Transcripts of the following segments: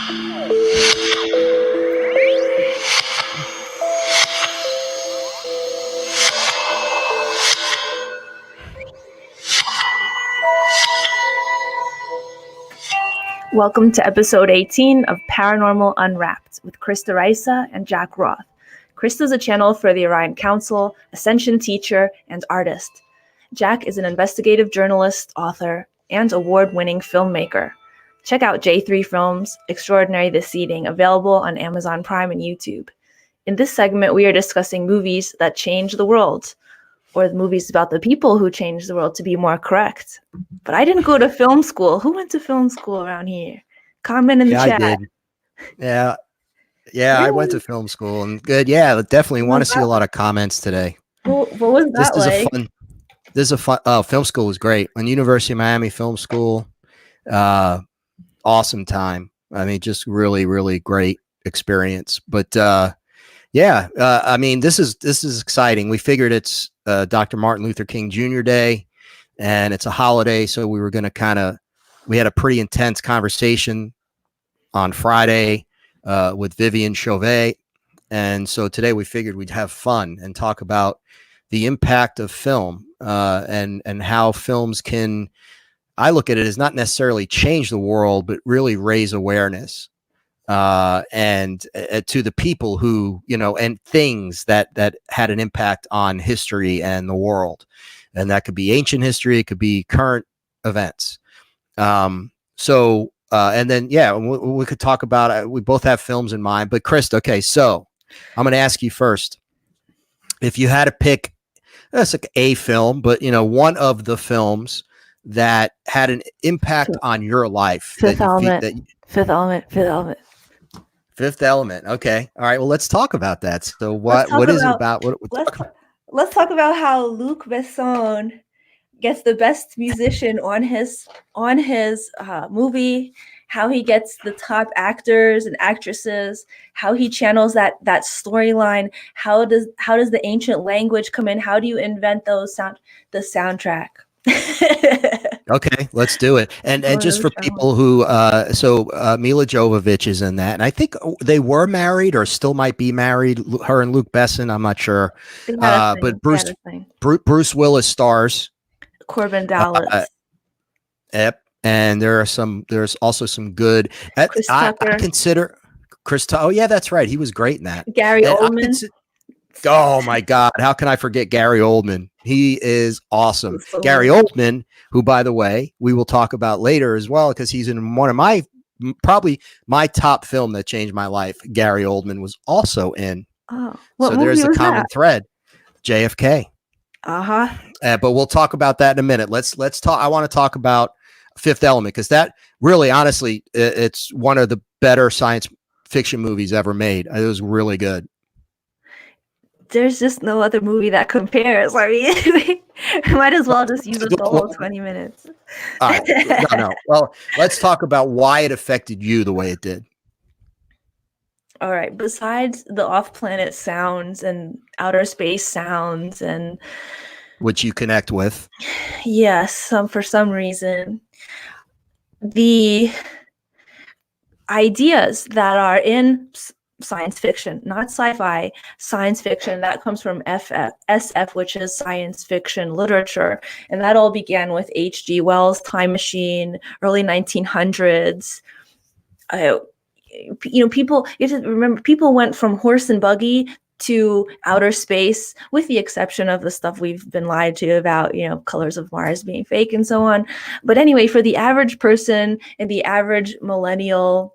Welcome to episode 18 of Paranormal Unwrapped with Krista Raisa and Jack Roth. Krista is a channel for the Orion Council, Ascension teacher, and artist. Jack is an investigative journalist, author, and award-winning filmmaker. Check out J3 Films, Extraordinary This Eating, available on Amazon Prime and YouTube. In this segment, we are discussing movies that change the world, or the movies about the people who changed the world, to be more correct. But I didn't go to film school. Who went to film school around here? Comment in the chat. I did. Yeah. Really? I went to film school and good. Yeah, definitely want to see a lot of comments today. What was that like? This is a fun, film school was great. On University of Miami Film School, awesome time. I mean, just really, really great experience. But I mean, this is exciting. We figured it's Dr. Martin Luther King Jr. Day, and it's a holiday, so we were going to we had a pretty intense conversation on Friday with Vivian Chauvet, and so today we figured we'd have fun and talk about the impact of film and how films can, I look at it as not necessarily change the world, but really raise awareness. And to the people who, and things that had an impact on history and the world. And that could be ancient history. It could be current events. And then, we could talk about, we both have films in mind, but Krista, okay. So I'm going to ask you first, if you had to pick, that's like a film, but one of the films that had an impact on your life. Fifth Element. Fifth Element. Okay. All right. Well, let's talk about that. So what is it about? Let's talk about how Luc Besson gets the best musician on his movie, how he gets the top actors and actresses, how he channels that storyline. How does the ancient language come in? How do you invent the soundtrack? Okay, let's do it. And just for people who, Mila Jovovich is in that, and I think they were married or still might be married. Her and Luc Besson, I'm not sure. But Bruce Willis stars. Corbin Dallas. Yep. And there's also some good. I consider Chris. Oh yeah, that's right. He was great in that. Gary Oldman. Oh my God. How can I forget Gary Oldman? He is awesome. Gary Oldman, who, by the way, we will talk about later as well, because he's in one of probably my top film that changed my life. Gary Oldman was also in. Oh, so there's a common thread. JFK. But we'll talk about that in a minute. Let's talk. I want to talk about Fifth Element, because that really, honestly, it's one of the better science fiction movies ever made. It was really good. There's just no other movie that compares. I mean, might as well just use the whole 20 minutes. All right. No. Well, let's talk about why it affected you the way it did. All right. Besides the off-planet sounds and outer space sounds, and which you connect with. Yes, for some reason. The ideas that are in science fiction, not sci-fi, science fiction, that comes from SF, which is science fiction literature. And that all began with H.G. Wells' Time Machine, early 1900s. People, you have to remember, people went from horse and buggy to outer space, with the exception of the stuff we've been lied to about, colors of Mars being fake and so on. But anyway, for the average person and the average millennial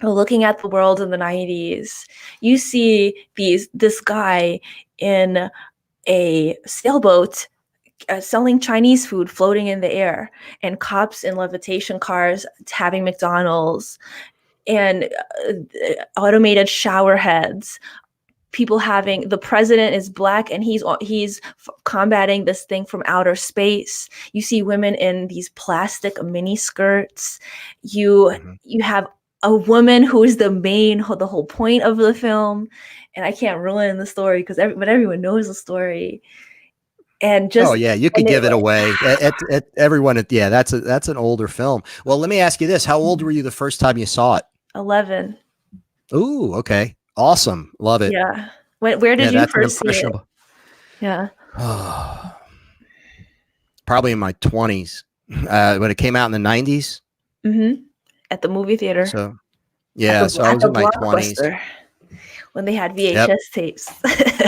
looking at the world in the 90s, you see this guy in a sailboat selling Chinese food floating in the air, and cops in levitation cars having McDonald's, and automated shower heads. People having, the president is black and he's combating this thing from outer space. You see women in these plastic mini skirts. You have a woman who is the whole point of the film, and I can't ruin the story but everyone knows the story. And just you could give it away. Everyone, that's an older film. Well, let me ask you this: how old were you the first time you saw it? 11. Ooh, okay. Awesome. Love it. Yeah. Where Yeah, did you that's an first see it? impressionable. Yeah. Probably in my 20s. When it came out in the 90s. Mm-hmm. At the movie theater. So, yeah, so I At was the in my 20s. Blockbuster when they had Yep. VHS tapes.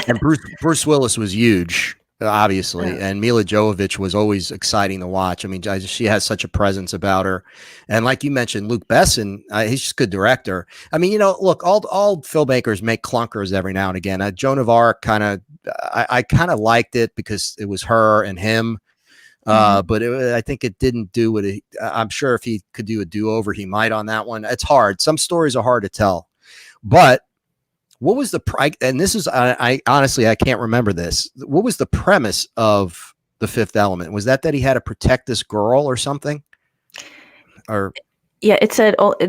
And Bruce Willis was huge, obviously, Yeah. and Mila Jovovich was always exciting to watch. I mean, she has such a presence about her, and like you mentioned, Luc Besson, he's just a good director. I mean, look, all filmmakers make clunkers every now and again. Joan of Arc I kind of liked it because it was her and him. Mhm. But I think it didn't do what I'm sure if he could do a do-over, he might on that one. It's hard. Some stories are hard to tell, but what was and this is, I honestly, I can't remember this. What was the premise of The Fifth Element? Was that he had to protect this girl or something? Or Yeah,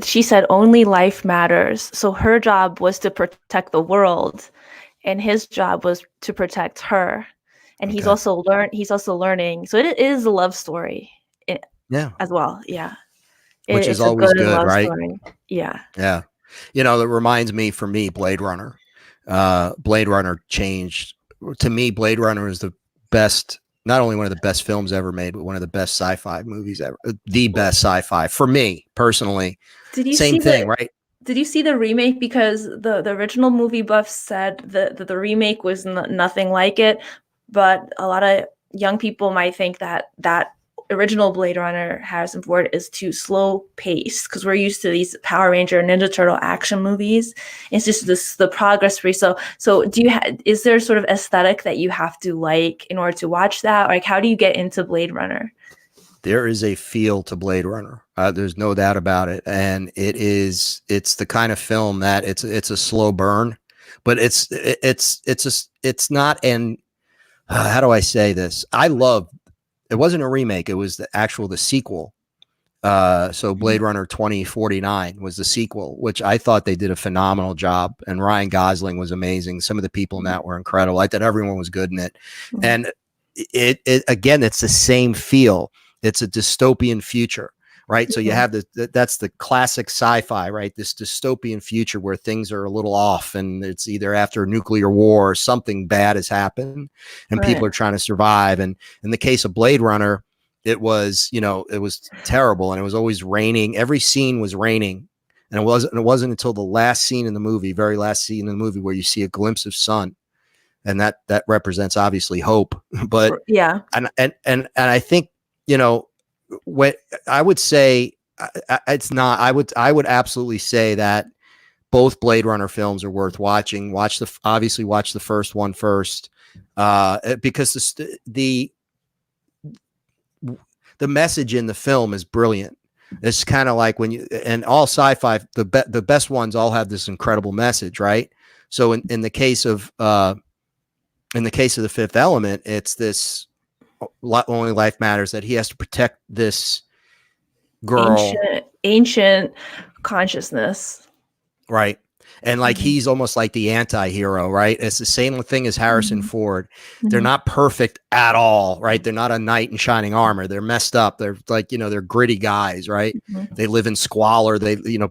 she said only life matters. So her job was to protect the world, and his job was to protect her. And okay. He's also learning. So it is a love story Yeah. as well. Yeah. Which is It's a always good good, love right? story. Yeah. Yeah. That reminds me, for me, Blade Runner. Blade Runner changed. To me, Blade Runner is the best, not only one of the best films ever made, but one of the best sci-fi movies ever. The best sci-fi for me personally. Did you Same see thing, right? Did you see the remake? Because the original movie buffs said that the remake was nothing like it, but a lot of young people might think that original Blade Runner Harrison Ford is too slow paced because we're used to these Power Ranger Ninja Turtle action movies. It's just the progress free. So is there sort of aesthetic that you have to like in order to watch that? Like, how do you get into Blade Runner? There is a feel to Blade Runner. There's no doubt about it, and it's the kind of film that it's a slow burn, but it's not an how do I say this? I love it. Wasn't a remake. It was the sequel. So Blade Runner 2049 was the sequel, which I thought they did a phenomenal job, and Ryan Gosling was amazing. Some of the people in that were incredible. I thought everyone was good in it, and it again, it's the same feel. It's a dystopian future, right? So you have that's the classic sci-fi, right? This dystopian future where things are a little off, and it's either after a nuclear war or something bad has happened, and people are trying to survive. And in the case of Blade Runner, it was terrible, and it was always raining. Every scene was raining, and it wasn't until the last scene in the movie, very last scene in the movie, where you see a glimpse of sun, and that represents obviously hope. But Yeah. and I think what I would say, it's not. I would absolutely say that both Blade Runner films are worth watching. Watch the first one first, because the message in the film is brilliant. It's kind of like and all sci-fi, the best ones all have this incredible message, right? So in the case of The Fifth Element, it's this only life matters, that he has to protect this girl, ancient consciousness, right? And like he's almost like the anti-hero, right? It's the same thing as Harrison Ford. They're not perfect at all, right? They're not a knight in shining armor. They're messed up. They're like, they're gritty guys, right? They live in squalor.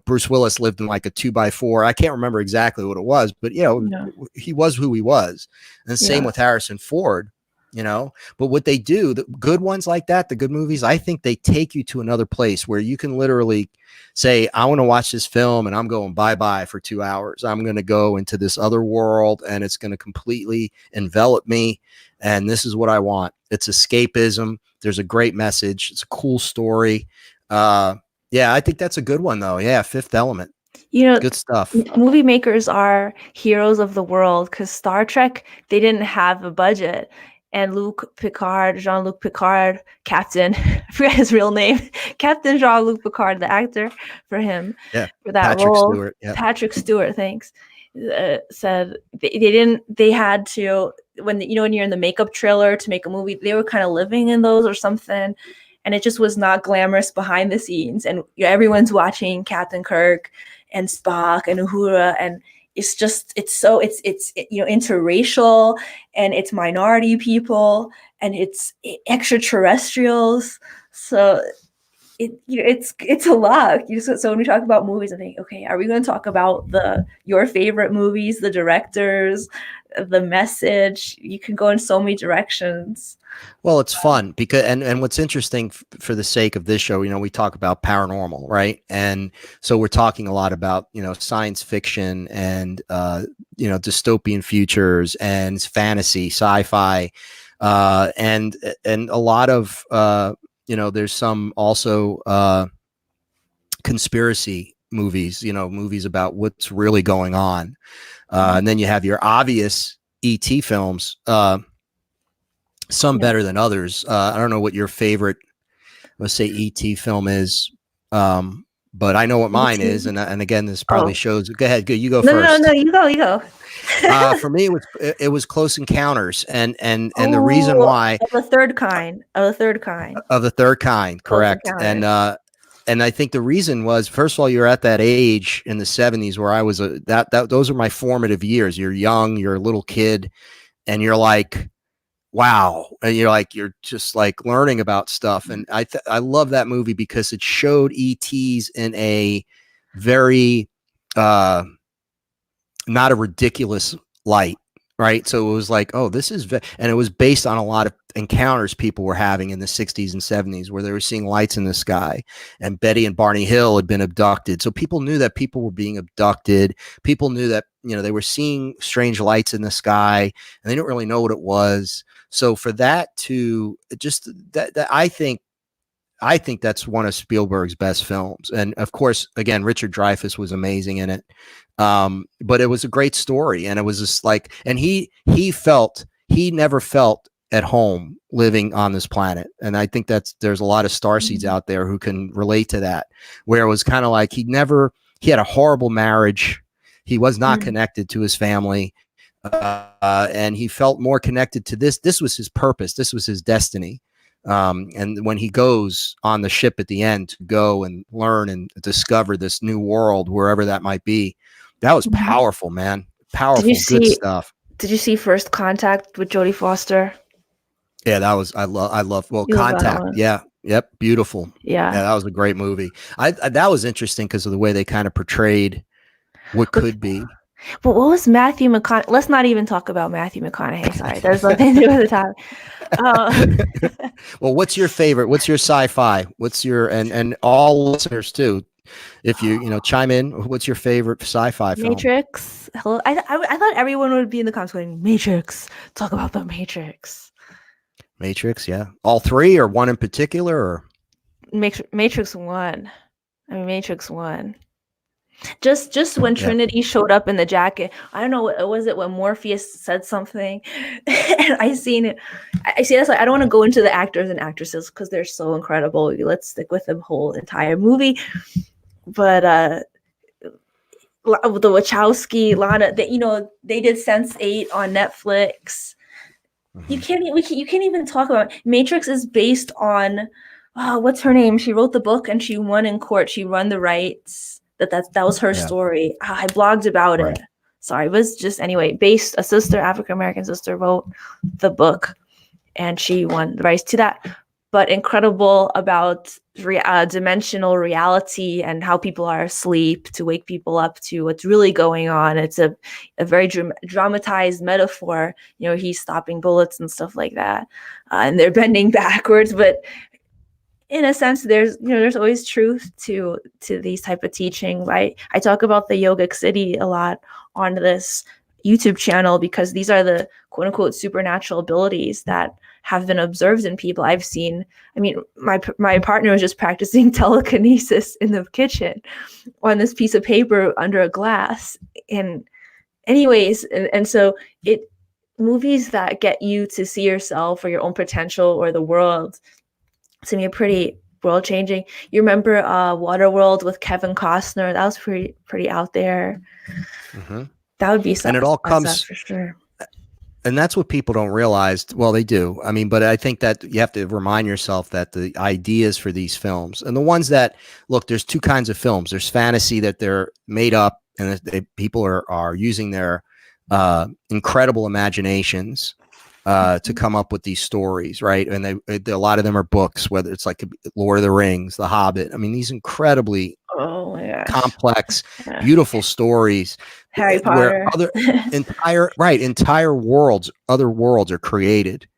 Bruce Willis lived in like a 2x4. I can't remember exactly what it was, but he was who he was. And same with Harrison Ford. But what they do, the good ones like that, the good movies, I think they take you to another place where you can literally say, I want to watch this film, and I'm going bye-bye for 2 hours. I'm going to go into this other world, and it's going to completely envelop me. And this is what I want. It's escapism. There's a great message. It's a cool story. I think that's a good one though. Yeah. Fifth Element. Good stuff. Movie makers are heroes of the world, because Star Trek, they didn't have a budget. And Jean-Luc Picard, Captain, I forgot his real name, Captain Jean-Luc Picard, the actor for him, for that Patrick role. Stewart. Yeah. Patrick Stewart, thanks. Said they had to, when you're in the makeup trailer to make a movie, they were kind of living in those or something. And it just was not glamorous behind the scenes. And everyone's watching Captain Kirk and Spock and Uhura, and it's interracial, and it's minority people, and it's extraterrestrials. So it's a lot. So when we talk about movies, I think, okay, are we going to talk about your favorite movies, the directors, the message? You can go in so many directions. Well, it's fun because, and what's interesting for the sake of this show, we talk about paranormal, right? And so we're talking a lot about, science fiction and, dystopian futures and fantasy, sci-fi, and a lot of, there's some also conspiracy movies, movies about what's really going on. And then you have your obvious ET films, some better than others. I don't know what your favorite, let's say, ET film is, but I know what mine is. And again, this probably shows. Go ahead, you go first. No, you go. For me, it was Close Encounters, and the reason why of the third kind, correct. And I think the reason was, first of all, you're at that age in the 70s where I was those are my formative years. You're young, you're a little kid, and you're like, wow. And you're just like learning about stuff. And I love that movie because it showed ETs in a very, not a ridiculous light. Right. So it was like, oh, this is, and it was based on a lot of encounters people were having in the 60s and 70s where they were seeing lights in the sky, and Betty and Barney Hill had been abducted. So people knew that people were being abducted. People knew that, they were seeing strange lights in the sky and they didn't really know what it was. So for that to just that I think that's one of Spielberg's best films. And of course, again, Richard Dreyfuss was amazing in it. But it was a great story. And it was just like, and he never felt at home living on this planet. And I think there's a lot of starseeds out there who can relate to that, where it was kind of like he had a horrible marriage. He was not connected to his family. And he felt more connected to this. This was his purpose. This was his destiny. And when he goes on the ship at the end to go and learn and discover this new world, wherever that might be, that was powerful, man. Powerful, good stuff. Did you see First Contact with Jodie Foster? Yeah, that was, I love, well, Contact. Yeah. Yep. Beautiful. Yeah. That was a great movie. That was interesting because of the way they kind of portrayed what could be. But what was Matthew McConaughey? Let's not even talk about Matthew McConaughey. Sorry, there's nothing to do with the topic. Well, what's your favorite? What's your sci-fi? What's your and all listeners too? If you chime in, what's your favorite sci-fi film? Matrix. Hello, I thought everyone would be in the comments going Matrix. Talk about the Matrix. Matrix, yeah. All three, or one in particular, or Matrix 1. I mean, Matrix 1. Just when Trinity showed up in the jacket, I don't know, was it when Morpheus said something? And I seen it. I see that's like, I don't want to go into the actors and actresses because they're so incredible. Let's stick with the whole entire movie. But the Wachowski, Lana, they did Sense8 on Netflix. You can't even talk about it. Matrix is based on what's her name? She wrote the book and she won in court. She won the rights. That was her story. I blogged about it. Sorry, it was just based. A sister, African American sister, wrote the book, and she won the rights to that. But incredible about dimensional reality and how people are asleep to wake people up to what's really going on. It's a very dramatized metaphor. He's stopping bullets and stuff like that, and they're bending backwards, but in a sense, there's always truth to these type of teaching, right? I talk about the Yogic City a lot on this YouTube channel because these are the quote unquote supernatural abilities that have been observed in people. I've seen, my partner was just practicing telekinesis in the kitchen on this piece of paper under a glass. And anyways, and so movies that get you to see yourself or your own potential or the world, to me, pretty world changing. You remember Waterworld with Kevin Costner? That was pretty out there. That would be something. And it all comes for sure. And that's what people don't realize. Well, they do. But I think that you have to remind yourself that the ideas for these films and the ones that look, there's two kinds of films. There's fantasy that they're made up and people are using their incredible imaginations to come up with these stories, right? And a lot of them are books, whether it's like Lord of the Rings, The Hobbit. I mean, these incredibly Oh my gosh. complex, Yeah. beautiful stories Harry where Potter. entire worlds, other worlds are created,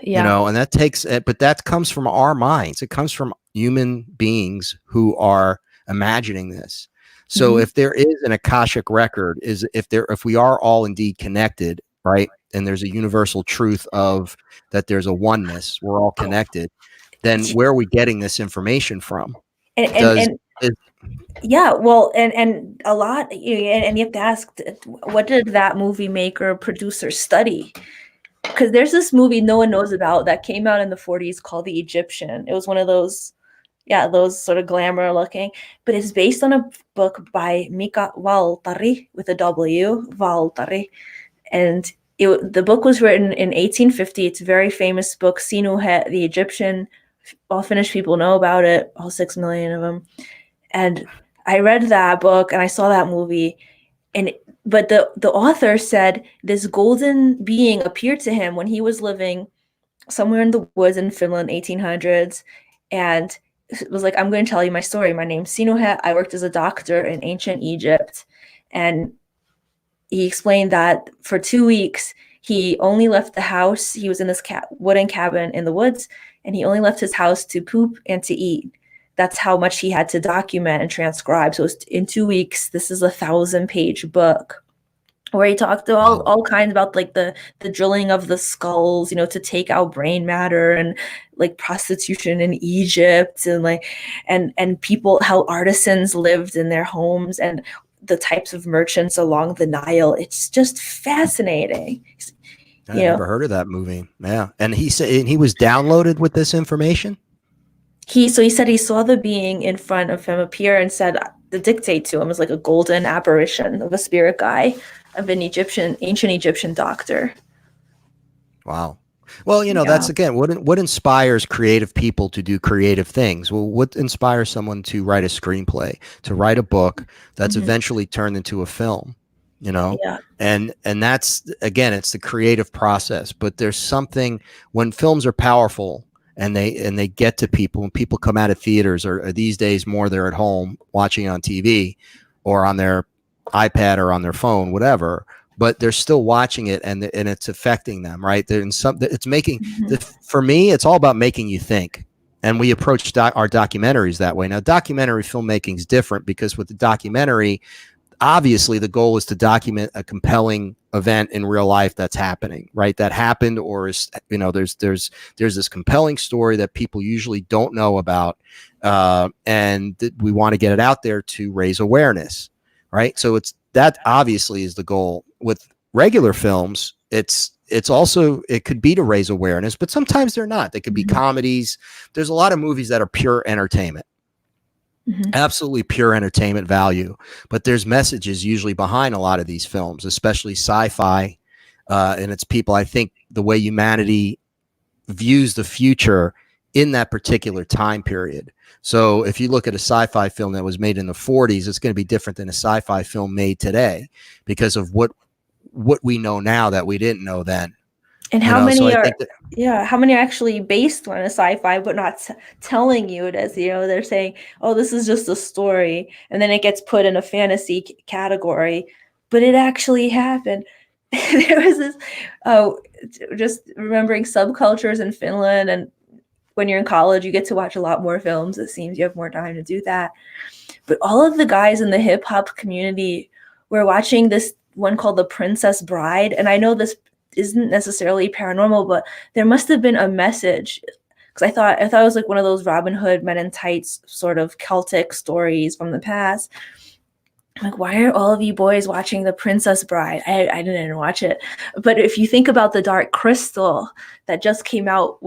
Yeah. and that takes it, but that comes from our minds. It comes from human beings who are imagining this. So Mhm. if there is an Akashic record, if we are all indeed connected, right? And there's a universal truth of that there's a oneness, we're all connected, then where are we getting this information from? Does And is, yeah, well, and a lot, and you have to ask, what did that movie maker producer study? Because there's this movie no one knows about that came out in the 40s called The Egyptian. It was one of those, yeah, those sort of glamour looking, but it's based on a book by Mika Waltari with a W, Waltari, and the book was written in 1850. It's a very famous book, Sinuhet, the Egyptian. All Finnish people know about it, all 6 million of them. And I read that book and I saw that movie, and but the author said this golden being appeared to him when he was living somewhere in the woods in Finland, 1800s, and it was like, I'm going to tell you my story. My name's Sinuhet. I worked as a doctor in ancient Egypt, and he explained that for 2 weeks he only left the house. He was in this wooden cabin in the woods, and he only left his house to poop and to eat. That's how much he had to document and transcribe. So in 2 weeks, this is 1,000-page book where he talked to all kinds about like the drilling of the skulls, to take out brain matter, and like prostitution in Egypt, and like and people, how artisans lived in their homes, and the types of merchants along the Nile. It's just fascinating. I never heard of that movie. Yeah. And he said he was downloaded with this information. He said he saw the being in front of him appear and said the dictate to him was like a golden apparition of a spirit guy of an ancient Egyptian doctor. Wow. Well, Yeah. that's again what inspires creative people to do creative things. Well, what inspires someone to write a screenplay, to write a book that's eventually turned into a film, Yeah. and that's, again, it's the creative process. But there's something when films are powerful and they get to people, when people come out of theaters, or these days more, they're at home watching on TV or on their iPad or on their phone, whatever, but they're still watching it, and it's affecting them, right? It's making for me, it's all about making you think. And we approach our documentaries that way. Now, documentary filmmaking is different, because with the documentary, obviously the goal is to document a compelling event in real life that's happening, right? That happened, or is, there's this compelling story that people usually don't know about, and we want to get it out there to raise awareness, right? So that obviously is the goal. With regular films, it's also, it could be to raise awareness, but sometimes they're not. They could be comedies. There's a lot of movies that are pure entertainment. Absolutely pure entertainment value, but there's messages usually behind a lot of these films, especially sci-fi, and it's people, I think, the way humanity views the future in that particular time period. So if you look at a sci-fi film that was made in the 40s, it's going to be different than a sci-fi film made today, because of what we know now that we didn't know then. And how many so I are, think that, how many are actually based on a sci-fi, but not telling you it is, they're saying, oh, this is just a story. And then it gets put in a fantasy category, but it actually happened. There was this, just remembering subcultures in Finland. And when you're in college, you get to watch a lot more films. It seems you have more time to do that. But all of the guys in the hip hop community were watching this one called The Princess Bride. And I know this isn't necessarily paranormal, but there must have been a message, because I thought it was like one of those Robin Hood Men in Tights sort of Celtic stories from the past. I'm like, why are all of you boys watching The Princess Bride? I didn't watch it, but if you think about The Dark Crystal that just came out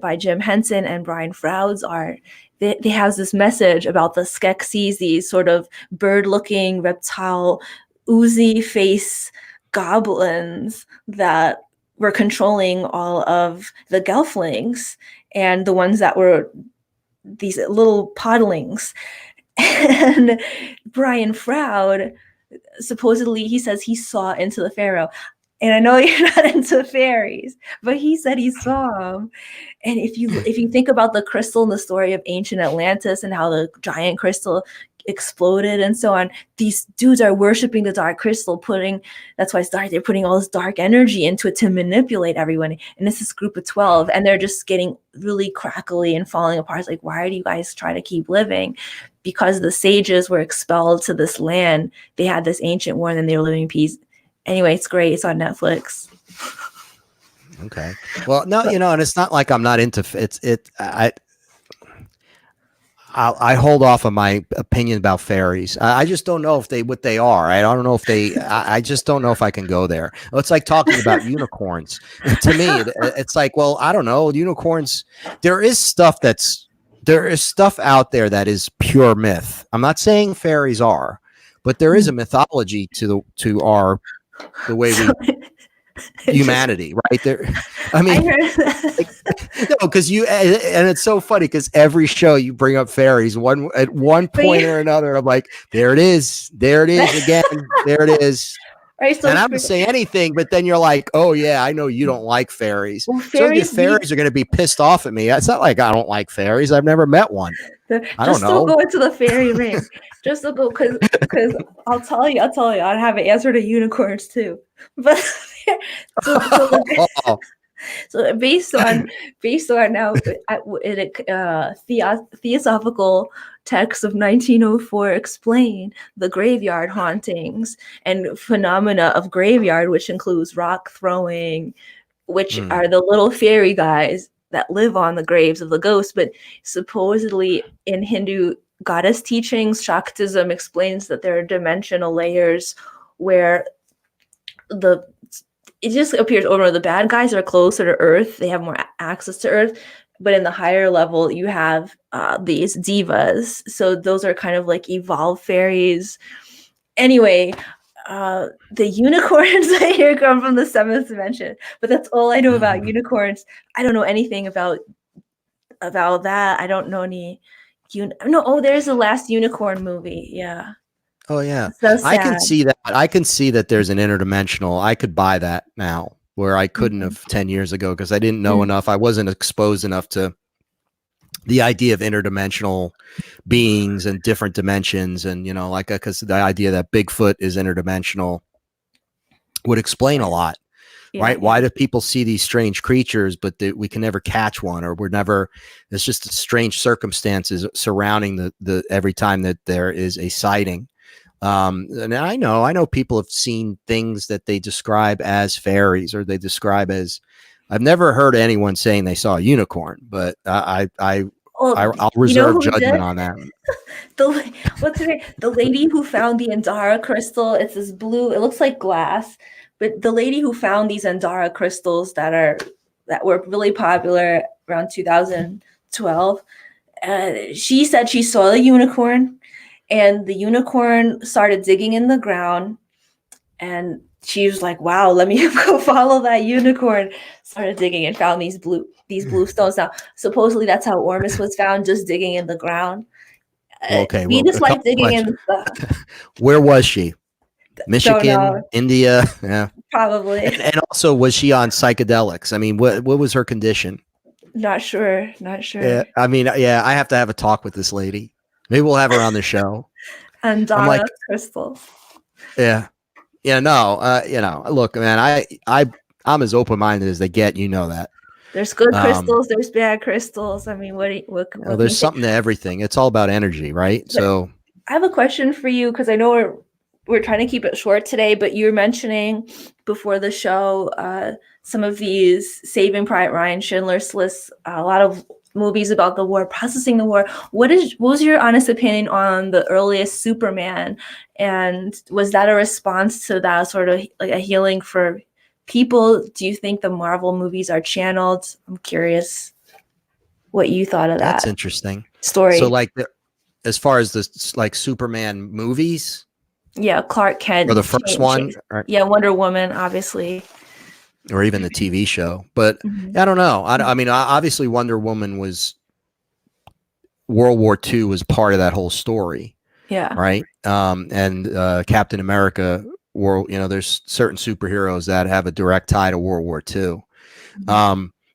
by Jim Henson and Brian Froud's art, they have this message about the Skeksis, these sort of bird-looking reptile, oozy face goblins that were controlling all of the gelflings and the ones that were these little podlings. And Brian Froud, supposedly, he says he saw into the pharaoh. And I know you're not into fairies, but he said he saw them. And if you think about the crystal in the story of ancient Atlantis and how the giant crystal exploded and so on, these dudes are worshiping the dark crystal, that's why it's dark. They're putting all this dark energy into it to manipulate everyone. And it's this group of 12, and they're just getting really crackly and falling apart. It's like, why do you guys try to keep living? Because the sages were expelled to this land. They had this ancient war, and then they were living in peace. Anyway, it's great. It's on Netflix. Okay. Well, no, and it's not like I'm not into I hold off on my opinion about fairies. I just don't know what they are. I don't know if I just don't know if I can go there. It's like talking about unicorns. To me, it's like, well, I don't know. Unicorns, there is stuff out there that is pure myth. I'm not saying fairies are, but there is a mythology to the way we humanity, right there. I mean, no, because and it's so funny because every show you bring up fairies at one point or another. I'm like, there it is again, there it is. Right, so and I don't say anything, but then you're like, oh yeah, I know you don't like fairies. Well, fairies are going to be pissed off at me. It's not like I don't like fairies. I've never met one. I don't know. Just go into the fairy ring. Just to go, because I'll tell you, I have an answer to unicorns too. But so based on now theosophical texts of 1904 explain the graveyard hauntings and phenomena of graveyard, which includes rock throwing, which are the little fairy guys that live on the graves of the ghosts. But supposedly in Hindu goddess teachings, Shaktism explains that there are dimensional layers where it just appears over the bad guys are closer to Earth. They have more access to Earth. But in the higher level, you have these divas. So those are kind of like evolved fairies. Anyway, the unicorns I hear come from the 7th dimension. But that's all I know about unicorns. I don't know anything about that. I don't know any. There's the last unicorn movie. Yeah. Oh yeah, so I can see that. I can see that there's an interdimensional. I could buy that now, where I couldn't have 10 years ago because I didn't know enough. I wasn't exposed enough to the idea of interdimensional beings and different dimensions, and because the idea that Bigfoot is interdimensional would explain a lot, right? Why do people see these strange creatures, but we can never catch one, or it's just strange circumstances surrounding the every time that there is a sighting. And I know people have seen things that they describe as fairies, or they describe as. I've never heard anyone saying they saw a unicorn, but I'll reserve judgment on that. What's her name? The lady who found the Andara crystal. It's this blue. It looks like glass, but the lady who found these Andara crystals that were really popular around 2012. She said she saw the unicorn. And the unicorn started digging in the ground, and she was like, "Wow, let me go follow that unicorn." Started digging and found these blue stones. Now, supposedly that's how Ormus was found, just digging in the ground. Okay, we just like digging in stuff. Where was she? Michigan, India, yeah, probably. And also, was she on psychedelics? I mean, what was her condition? Not sure. Yeah, I mean, yeah, I have to have a talk with this lady. Maybe we'll have her on the show. And Donna crystals. Yeah. No. Look, man, I'm as open-minded as they get. You know that. There's good crystals. There's bad crystals. I mean, what there's something to everything. It's all about energy, right? But so I have a question for you, because I know we're trying to keep it short today, but you were mentioning before the show some of these Saving Private Ryan, Schindler's List, a lot of movies about the war, processing the war. What was your honest opinion on the earliest Superman? And was that a response to that sort of like a healing for people? Do you think the Marvel movies are channeled? I'm curious what you thought of that. That's interesting story. So like as far as the like Superman movies? Yeah, Clark Kent. Or the first one? Right. Yeah, Wonder Woman, obviously. Or even the TV show. But I don't know. I mean, obviously Wonder Woman was World War II was part of that whole story. Yeah. Right. And Captain America world, there's certain superheroes that have a direct tie to World War II.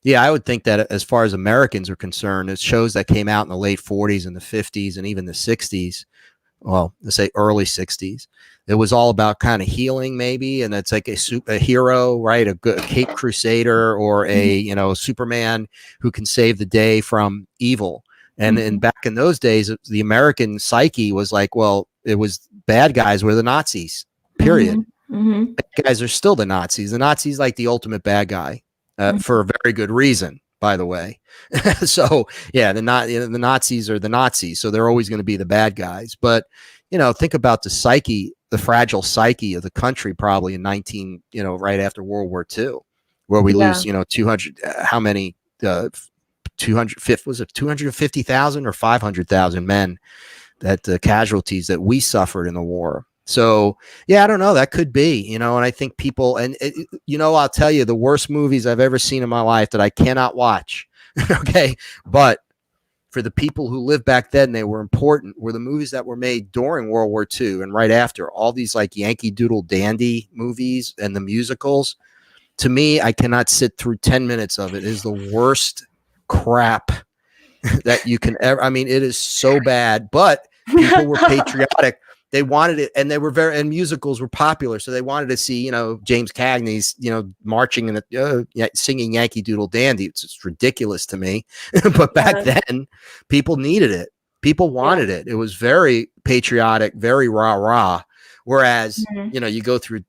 Yeah, I would think that as far as Americans are concerned, it's shows that came out in the late 40s and the 50s and even the 60s, well, let's say early 60s. It was all about kind of healing, maybe, and it's like a hero, right? A Cape Crusader or a Superman who can save the day from evil. And back in those days, the American psyche was like, well, it was bad guys were the Nazis. Period. Bad guys are still the Nazis. The Nazis like the ultimate bad guy for a very good reason, by the way. So yeah, the Nazis are the Nazis, so they're always going to be the bad guys. But think about the psyche, the fragile psyche of the country, probably in right after World War II, where we lose 200. How many? 250,000 or 500,000 men that casualties that we suffered in the war. So yeah, I don't know. That could be, and I think people, and I'll tell you the worst movies I've ever seen in my life that I cannot watch. Okay. But for the people who lived back then, they were important, were the movies that were made during World War II and right after. All these like Yankee Doodle Dandy movies and the musicals. To me, I cannot sit through 10 minutes of it. It is the worst crap that you can ever. I mean, it is so bad, but people were patriotic. They wanted it, and they were and musicals were popular, so they wanted to see, James Cagney's, marching and singing Yankee Doodle Dandy. It's ridiculous to me, but back then, people needed it. People wanted it. It was very patriotic, very rah rah. Whereas, you go through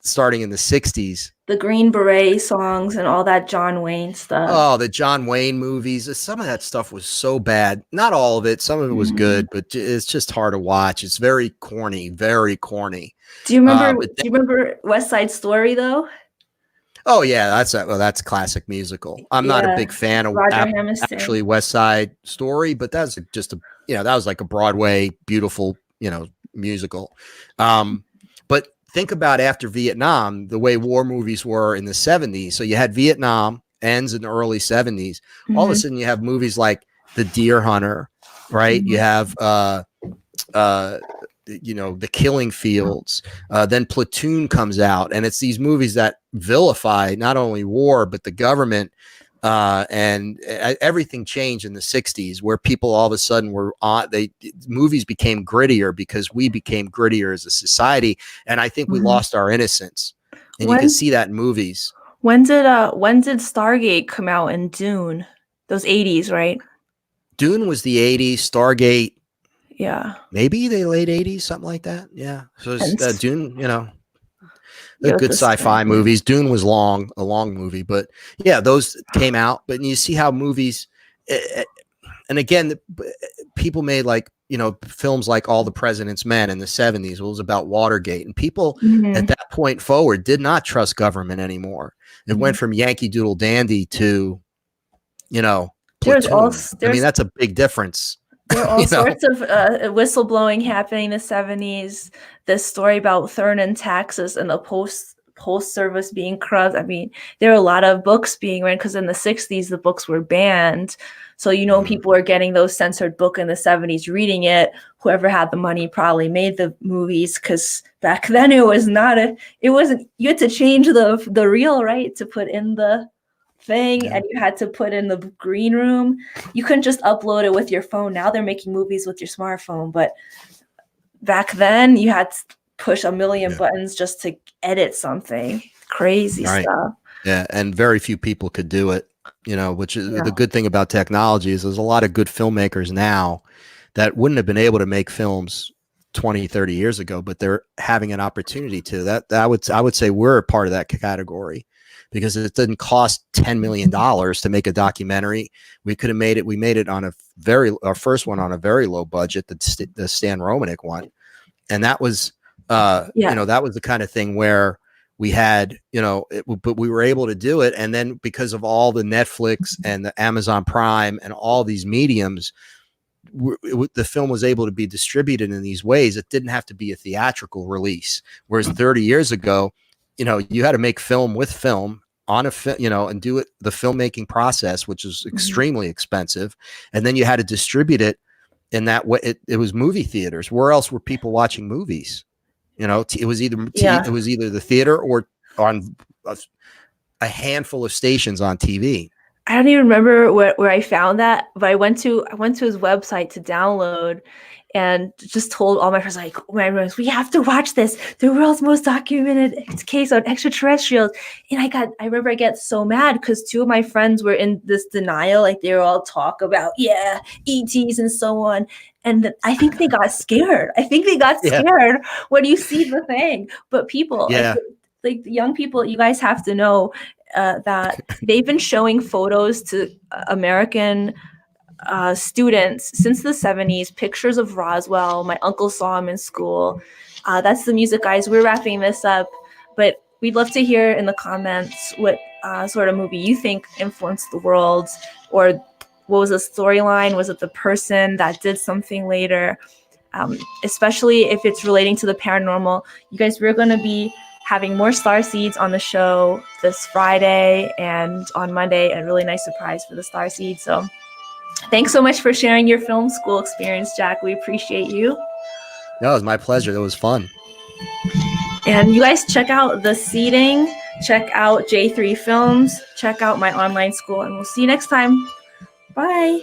starting in the 60s. The Green Beret songs and all that John Wayne stuff. Oh, the John Wayne movies. Some of that stuff was so bad. Not all of it. Some of it was good, but it's just hard to watch. It's very corny, very corny. Do you remember West Side Story though? Oh yeah, that's classic musical. I'm not a big fan of actually West Side Story, but that's just that was like a Broadway beautiful, musical. But think about after Vietnam, the way war movies were in the 70s. So you had Vietnam ends in the early 70s. All of a sudden you have movies like The Deer Hunter, right? You have, The Killing Fields. Then Platoon comes out, and it's these movies that vilify not only war, but the government. And everything changed in the 60s, where people all of a sudden movies became grittier because we became grittier as a society. And I think we lost our innocence, and you can see that in movies. When did Stargate come out in Dune? Those 80s, right? Dune was the 80s. Stargate. Yeah. Maybe the late 80s, something like that. Yeah. So Dune, the good sci-fi movies. Dune was a long movie, but yeah, those came out. But you see how movies, and again, people made like, films like All the President's Men in the 70s. It was about Watergate, and people at that point forward did not trust government anymore. It went from Yankee Doodle Dandy to, Platoon. I mean, that's a big difference. There are all sorts of whistleblowing happening in the 70s. This story about Thurman, Texas, and the post service being corrupt. I mean, there are a lot of books being written because in the 60s, the books were banned. So, people are getting those censored book in the 70s, reading it. Whoever had the money probably made the movies, because back then it wasn't, you had to change the reel, right, to put in the thing, and you had to put in the green room. You couldn't just upload it with your phone. Now they're making movies with your smartphone, but back then you had to push a million buttons just to edit something. Crazy stuff. Yeah, and very few people could do it, which is the good thing about technology is there's a lot of good filmmakers now that wouldn't have been able to make films 20, 30 years ago, but they're having an opportunity to. That I would say we're a part of that category. Because it didn't cost $10 million to make a documentary. We could have made it. We made it on our first one on a very low budget, the Stan Romanek one. And that was, that was the kind of thing where we had, but we were able to do it. And then because of all the Netflix and the Amazon Prime and all these mediums, the film was able to be distributed in these ways. It didn't have to be a theatrical release. Whereas 30 years ago, you had to make film with film on and do it, the filmmaking process, which is extremely expensive. And then you had to distribute it in that way. It was movie theaters. Where else were people watching movies? You know, it was either Yeah. it was either the theater or on a handful of stations on TV. I don't even remember where I found that, but I went to his website to download and just told all my friends, like, my friends, we have to watch this, the world's most documented case on extraterrestrials. And I remember I get so mad because two of my friends were in this denial, like they were all talk about, yeah, ETs and so on. And I think they got scared. I think they got Yeah. scared when you see the thing. But people, Yeah. like the young people, you guys have to know that they've been showing photos to American students since the 70s, pictures of Roswell. My uncle saw him in school. That's the music, guys. We're wrapping this up, but we'd love to hear in the comments what sort of movie you think influenced the world, or what was the storyline? Was it the person that did something later? Especially if it's relating to the paranormal. You guys, we're going to be having more Star Seeds on the show this Friday, and on Monday, a really nice surprise for the Star Seeds. So thanks so much for sharing your film school experience, Jack. We appreciate you. No, it was my pleasure. That was fun. And you guys check out The Seeding, check out J3 Films, check out my online school, and we'll see you next time. Bye.